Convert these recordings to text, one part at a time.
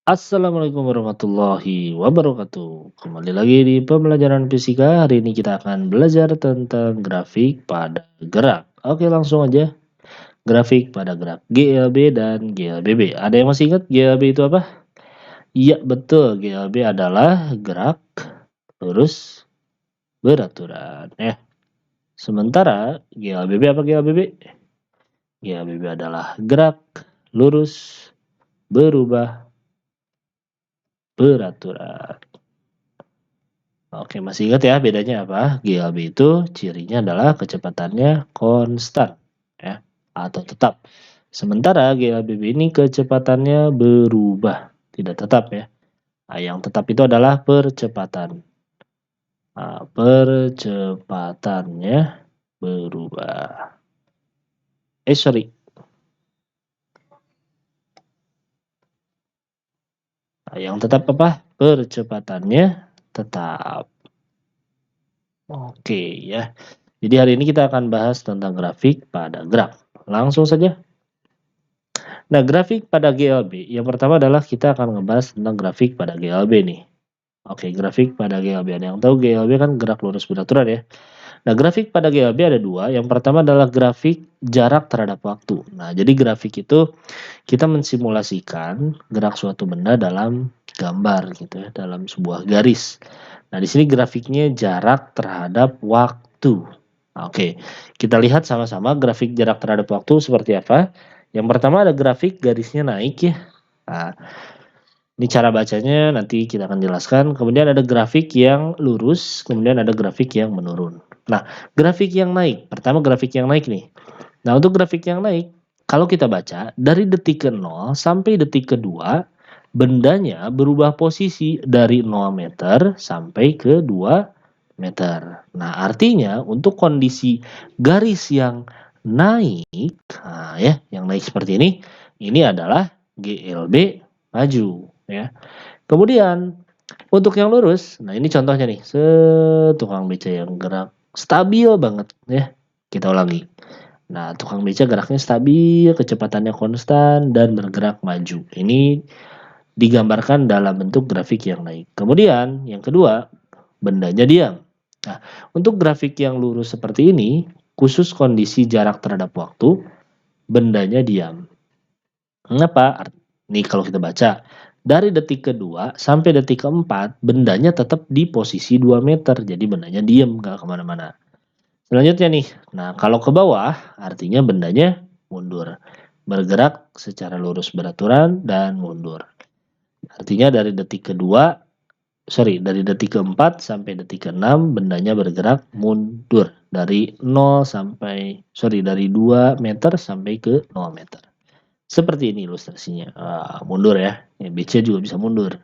Assalamualaikum warahmatullahi wabarakatuh. Kembali lagi di pembelajaran fisika. Hari ini kita akan belajar tentang grafik pada gerak. Oke, langsung aja. Grafik pada gerak GLB dan GLBB. Ada yang masih ingat GLB itu apa? Iya, betul. GLB adalah gerak lurus beraturan. Sementara GLBB apa GLBB? GLBB adalah gerak lurus berubah beraturan. Oke, masih ingat ya bedanya apa? GLB itu cirinya adalah kecepatannya konstan ya atau tetap. Sementara GLBB ini kecepatannya berubah, tidak tetap ya. Nah, yang tetap itu adalah percepatan. Nah, percepatannya berubah. Sorry. Nah, yang tetap apa? Percepatannya tetap. Oke ya. Jadi hari ini kita akan bahas tentang grafik pada gerak. Langsung saja. Nah, grafik pada GLB, yang pertama adalah kita akan ngebahas tentang grafik pada GLB nih. Oke, grafik pada GLB. Ada yang tahu GLB kan gerak lurus beraturan ya. Nah, grafik pada GLB ada dua. Yang pertama adalah grafik jarak terhadap waktu. Nah, jadi grafik itu kita mensimulasikan gerak suatu benda dalam gambar gitu ya, dalam sebuah garis. Nah, di sini grafiknya jarak terhadap waktu. Oke, kita lihat sama-sama grafik jarak terhadap waktu seperti apa. Yang pertama ada grafik garisnya naik ya. Nah, ini cara bacanya nanti kita akan jelaskan. Kemudian ada grafik yang lurus, kemudian ada grafik yang menurun. Nah, grafik yang naik. Pertama grafik yang naik nih. Nah, untuk grafik yang naik, kalau kita baca dari detik ke 0 sampai detik ke 2, bendanya berubah posisi dari 0 meter sampai ke 2 meter. Nah, artinya untuk kondisi garis yang naik, nah ya, yang naik seperti ini adalah GLB maju ya. Kemudian untuk yang lurus, nah ini contohnya nih, tukang beca yang gerak stabil banget ya. Kita ulangi. Nah, tukang beca geraknya stabil, kecepatannya konstan dan bergerak maju. Ini digambarkan dalam bentuk grafik yang naik. Kemudian yang kedua, bendanya diam. Nah, untuk grafik yang lurus seperti ini, khusus kondisi jarak terhadap waktu, bendanya diam. Mengapa? Nih kalau kita baca, dari detik ke-2 sampai detik ke-4, bendanya tetap di posisi 2 meter, jadi bendanya diam, nggak kemana-mana. Selanjutnya nih, nah kalau ke bawah, artinya bendanya mundur. Bergerak secara lurus beraturan dan mundur. Artinya dari detik kedua, dari detik keempat sampai detik ke-6 bendanya bergerak mundur dari 0 sampai dari 2 meter sampai ke 0 meter. Seperti ini ilustrasinya. Mundur ya. BC juga bisa mundur.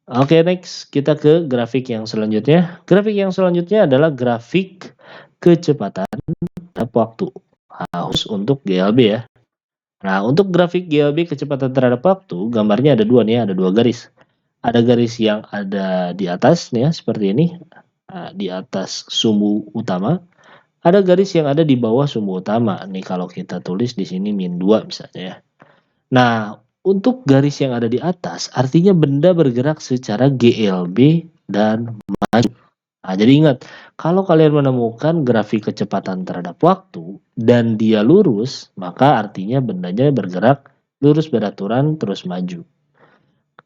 Oke, next kita ke grafik yang selanjutnya. Grafik yang selanjutnya adalah grafik kecepatan terhadap waktu. Khusus untuk GLB ya. Nah, untuk grafik GLB kecepatan terhadap waktu, gambarnya ada dua nih, ada dua garis. Ada garis yang ada di atas nih ya, seperti ini, di atas sumbu utama. Ada garis yang ada di bawah sumbu utama. Nih kalau kita tulis di sini -2 misalnya ya. Nah, untuk garis yang ada di atas, artinya benda bergerak secara GLB dan maju. Nah, jadi ingat, kalau kalian menemukan grafik kecepatan terhadap waktu dan dia lurus, maka artinya bendanya bergerak lurus beraturan terus maju.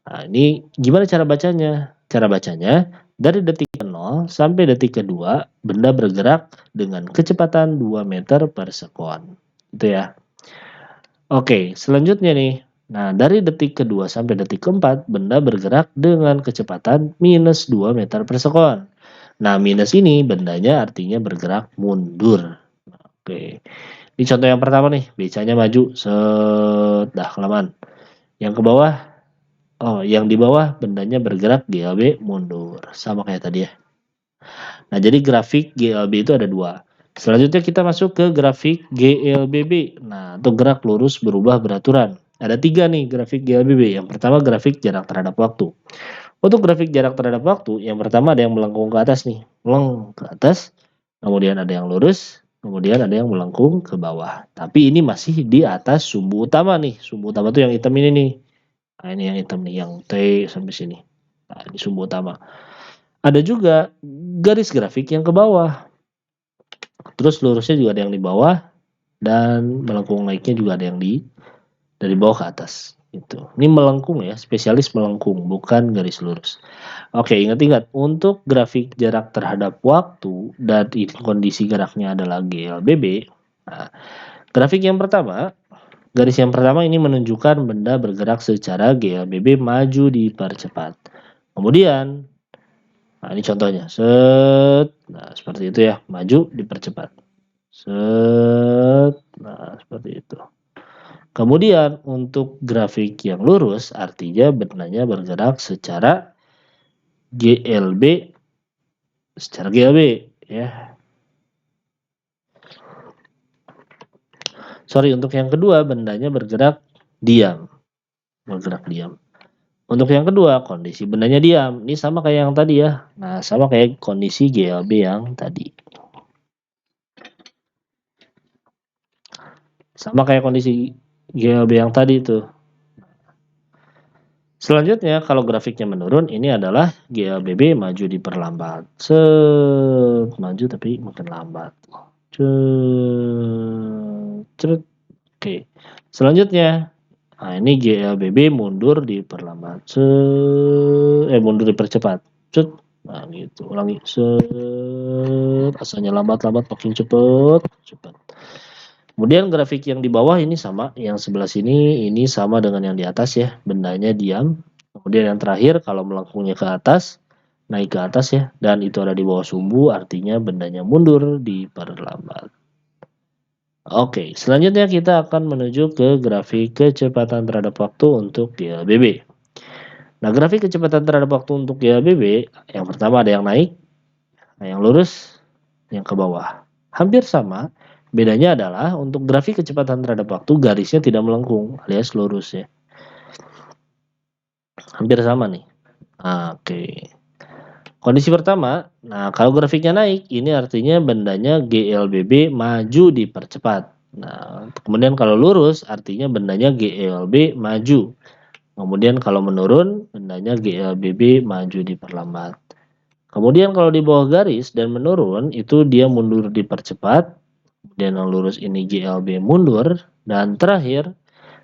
Nah, ini gimana cara bacanya? Cara bacanya, dari detik ke 0 sampai detik ke-2, benda bergerak dengan kecepatan 2 meter per sekon. Itu ya. Oke, selanjutnya nih. Nah, dari detik ke-2 sampai detik ke-4, benda bergerak dengan kecepatan -2 meter per sekon. Nah, minus ini bendanya artinya bergerak mundur. Oke. Ini contoh yang pertama nih, becanya maju, dah kelamaan. Yang ke bawah, yang di bawah bendanya bergerak GLB mundur. Sama kayak tadi ya. Nah, jadi grafik GLB itu ada dua. Selanjutnya kita masuk ke grafik GLBB. Nah, untuk gerak lurus berubah beraturan. Ada tiga nih grafik GLBB. Yang pertama grafik jarak terhadap waktu. Untuk grafik jarak terhadap waktu, yang pertama ada yang melengkung ke atas nih. Melengkung ke atas, kemudian ada yang lurus, kemudian ada yang melengkung ke bawah. Tapi ini masih di atas sumbu utama nih. Sumbu utama tuh yang hitam ini nih. Nah, ini yang hitam nih, yang T sampai sini. Nah, ini sumbu utama. Ada juga garis grafik yang ke bawah. Terus lurusnya juga ada yang di bawah, dan melengkung naiknya juga ada yang dari bawah ke atas. Gitu. Ini melengkung ya, spesialis melengkung, bukan garis lurus. Oke, ingat-ingat, untuk grafik jarak terhadap waktu dan kondisi geraknya adalah GLBB. Nah, grafik yang pertama, garis yang pertama ini menunjukkan benda bergerak secara GLBB maju dipercepat. Kemudian, nah ini contohnya, set, nah seperti itu ya, maju dipercepat. Set, nah seperti itu. Kemudian untuk grafik yang lurus artinya bendanya bergerak secara GLB ya. Sorry, untuk yang kedua bendanya bergerak diam. Untuk yang kedua kondisi bendanya diam. Ini sama kayak yang tadi ya. Nah, sama kayak kondisi GLB yang tadi. Sama kayak kondisi GLB yang tadi tuh. Selanjutnya kalau grafiknya menurun ini adalah GLBB maju diperlambat. Set, maju tapi makin lambat. Cet. Oke. Selanjutnya, nah ini GLBB mundur diperlambat. Mundur dipercepat. Cet. Nah, gitu. Ulangi. Set. Asalnya lambat-lambat makin cepet. Kemudian grafik yang di bawah ini sama, yang sebelah sini ini sama dengan yang di atas ya, bendanya diam. Kemudian yang terakhir kalau melengkungnya ke atas, naik ke atas ya, dan itu ada di bawah sumbu, artinya bendanya mundur diperlambat. Oke, selanjutnya kita akan menuju ke grafik kecepatan terhadap waktu untuk GLBB. Nah, grafik kecepatan terhadap waktu untuk GLBB, yang pertama ada yang naik, nah yang lurus, yang ke bawah. Hampir sama, bedanya adalah untuk grafik kecepatan terhadap waktu garisnya tidak melengkung alias lurus ya. Hampir sama nih. Oke. Kondisi pertama, nah kalau grafiknya naik, ini artinya bendanya GLBB maju dipercepat. Nah, kemudian kalau lurus artinya bendanya GLB maju. Kemudian kalau menurun, bendanya GLBB maju diperlambat. Kemudian kalau di bawah garis dan menurun, itu dia mundur dipercepat. Kemudian yang lurus ini GLB mundur. Dan terakhir,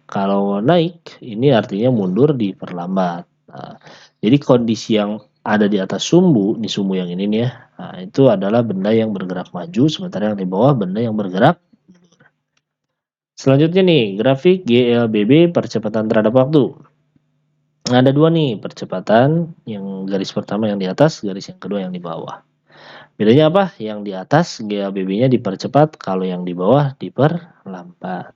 kalau naik, ini artinya mundur diperlambat. Nah, jadi kondisi yang ada di atas sumbu, ini sumbu yang ini nih ya, nah, itu adalah benda yang bergerak maju, sementara yang di bawah benda yang bergerak mundur. Selanjutnya nih, grafik GLBB percepatan terhadap waktu. Nah, ada dua nih percepatan, yang garis pertama yang di atas, garis yang kedua yang di bawah. Bedanya apa? Yang di atas GLBB-nya dipercepat, kalau yang di bawah diperlambat.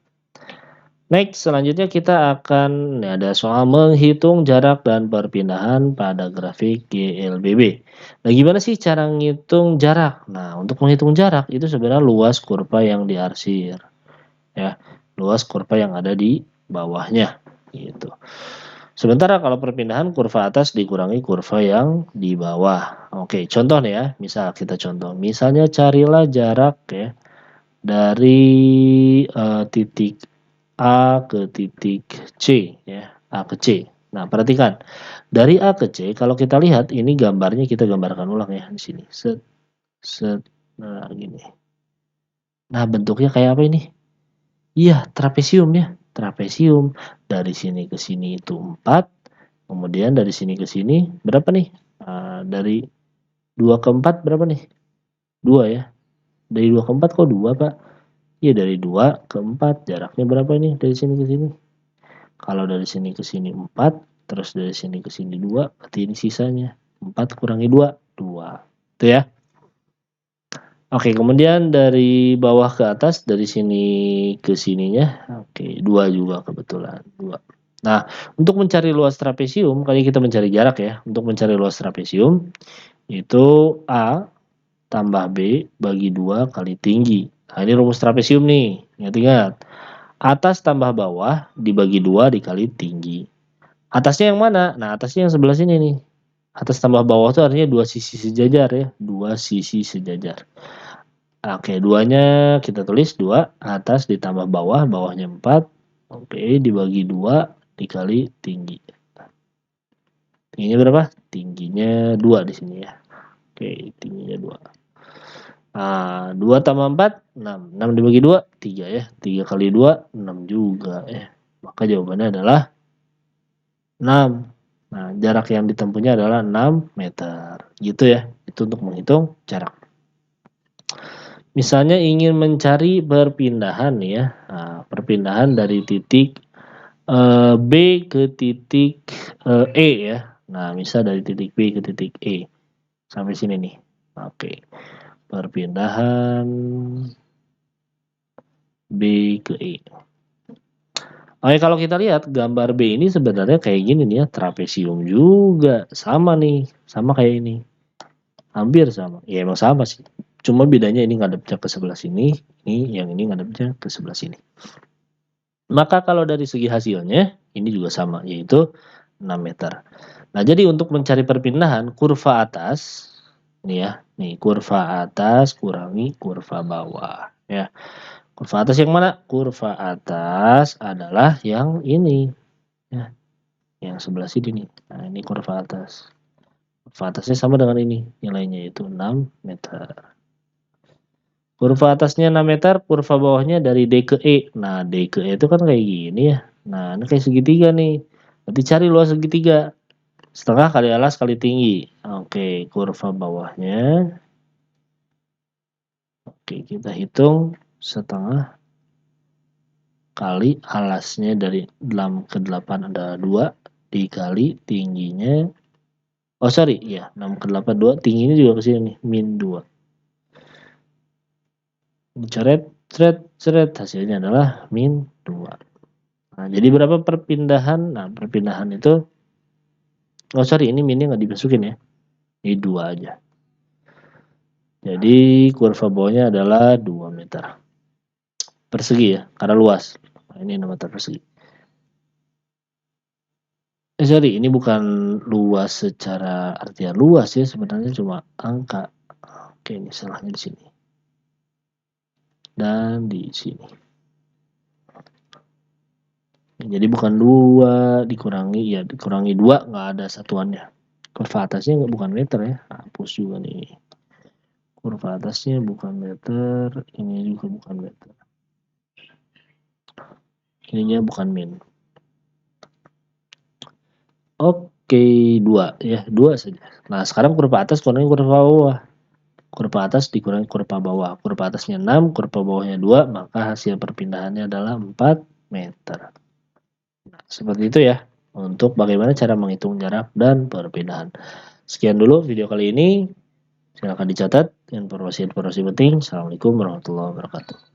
Next, selanjutnya kita akan ada soal menghitung jarak dan perpindahan pada grafik GLBB. Nah, gimana sih cara ngitung jarak? Nah, untuk menghitung jarak itu sebenarnya luas kurva yang diarsir. Ya, luas kurva yang ada di bawahnya. Gitu. Sementara kalau perpindahan kurva atas dikurangi kurva yang di bawah. Oke, contoh nih ya. Misal kita contoh. Misalnya carilah jarak ya dari titik A ke titik C ya, A ke C. Nah, perhatikan. Dari A ke C kalau kita lihat ini gambarnya kita gambarkan ulang ya di sini. Set set. Nah, gini. Nah, bentuknya kayak apa ini? Iya, trapesium ya. Trapesium. Dari sini ke sini itu 4. Kemudian dari sini ke sini berapa nih? Dari 2 ke 4 berapa nih? 2 ya. Dari 2 ke 4 kok 2, Pak? Iya, dari 2 ke 4 jaraknya berapa ini dari sini ke sini? Kalau dari sini ke sini 4, terus dari sini ke sini 2, berarti ini sisanya. 4 kurangi 2, 2. Itu ya. Oke, kemudian dari bawah ke atas, dari sini ke sininya, oke, 2 juga kebetulan, 2. Nah, untuk mencari luas trapesium, kali kita mencari jarak ya. Untuk mencari luas trapesium, itu A tambah B bagi 2 kali tinggi. Nah, ini rumus trapesium nih, ingat-ingat. Atas tambah bawah dibagi 2 dikali tinggi. Atasnya yang mana? Nah, atasnya yang sebelah sini nih. Atas tambah bawah itu artinya 2 sisi sejajar ya. 2 sisi sejajar. Oke, 2-nya kita tulis 2. Atas ditambah bawah, bawahnya 4. Oke, dibagi 2 dikali tinggi. Tingginya berapa? Tingginya 2 di sini ya. Oke, tingginya 2. Nah, 2 tambah 4, 6. 6 dibagi 2, 3 ya. 3 kali 2, 6 juga ya. Maka jawabannya adalah 6. Nah, jarak yang ditempuhnya adalah 6 meter. Gitu ya. Itu untuk menghitung jarak. Misalnya ingin mencari perpindahan ya. Nah, perpindahan dari titik B ke titik E ya. Nah, misal dari titik B ke titik E. Sampai sini nih. Oke. Perpindahan B ke E. Oke, kalau kita lihat gambar B ini sebenarnya kayak gini nih ya, trapesium juga. Sama nih, sama kayak ini. Hampir sama. Ya emang sama sih. Cuma bedanya ini ngadepnya ke sebelah sini, yang ini ngadepnya ke sebelah sini. Maka kalau dari segi hasilnya, ini juga sama, yaitu 6 meter. Nah, jadi untuk mencari perpindahan, kurva atas, nih ya, nih kurva atas kurangi kurva bawah, ya. Kurva atas yang mana? Kurva atas adalah yang ini, ya, yang sebelah sini nih. Nah, ini kurva atas. Kurva atasnya sama dengan ini, nilainya yaitu 6 meter. Kurva atasnya 6 meter, kurva bawahnya dari D ke E. Nah, D ke E itu kan kayak gini ya. Nah, ini kayak segitiga nih. Berarti cari luas segitiga. Setengah kali alas kali tinggi. Oke, kurva bawahnya. Oke, kita hitung setengah kali alasnya dari 6 ke 8 ada 2. Dikali tingginya. Oh, sorry. Ya, 6 ke 8, 2. Tingginya juga ke sini nih. Min 2. Coret, ceret, hasilnya adalah min 2. Nah, jadi berapa perpindahan? Nah, perpindahan itu, oh sorry, ini minnya nggak dimasukin ya. Ini 2 aja. Jadi kurva bawahnya adalah 2 meter persegi ya, karena luas. Nah, ini 6 meter persegi. Sorry, ini bukan luas secara artian luas ya, sebenarnya cuma angka. Oke, ini salahnya di sini. Dan di sini. Jadi bukan 2 dikurangi, ya dikurangi 2 nggak ada satuannya. Kurva atasnya bukan meter ya, hapus juga nih. Kurva atasnya bukan meter, ini juga bukan meter. Ininya bukan min. Oke, 2 ya, 2 saja. Nah, sekarang kurva atas kurangi kurva bawah. Kurva atas dikurangi kurva bawah. Kurva atasnya 6, kurva bawahnya 2, maka hasil perpindahannya adalah 4 meter. Nah, seperti itu ya, untuk bagaimana cara menghitung jarak dan perpindahan. Sekian dulu video kali ini. Silakan dicatat informasi-informasi penting. Assalamualaikum warahmatullahi wabarakatuh.